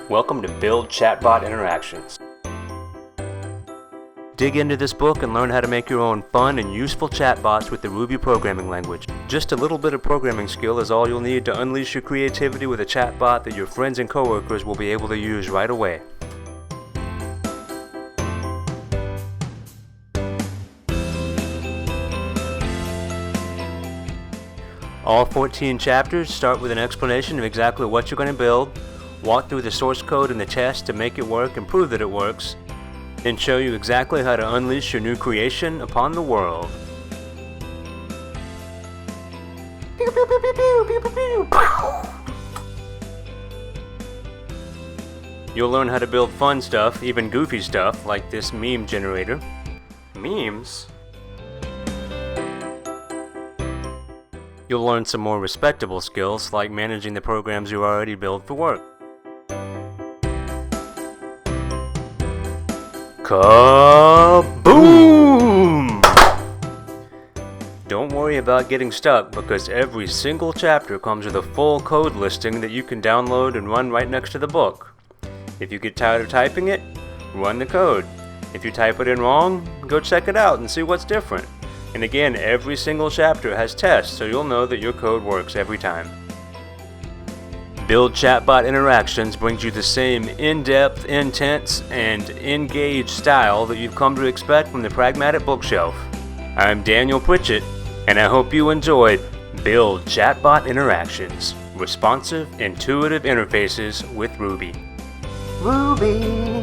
Welcome to Build Chatbot Interactions. Dig into this book and learn how to make your own fun and useful chatbots with the Ruby programming language. Just a little bit of programming skill is all you'll need to unleash your creativity with a chatbot that your friends and coworkers will be able to use right away. All 14 chapters start with an explanation of exactly what you're going to build, walk through the source code and the test to make it work and prove that it works, and show you exactly how to unleash your new creation upon the world. You'll learn how to build fun stuff, even goofy stuff, like this meme generator. Memes? You'll learn some more respectable skills, like managing the programs you already built for work. Kaboom! Don't worry about getting stuck, because every single chapter comes with a full code listing that you can download and run right next to the book. If you get tired of typing it, run the code. If you type it in wrong, go check it out and see what's different. And again, every single chapter has tests, so you'll know that your code works every time. Build Chatbot Interactions brings you the same in-depth, intense, and engaged style that you've come to expect from the pragmatic bookshelf. I'm Daniel Pritchett, and I hope you enjoyed Build Chatbot Interactions, responsive, intuitive interfaces with Ruby. Ruby!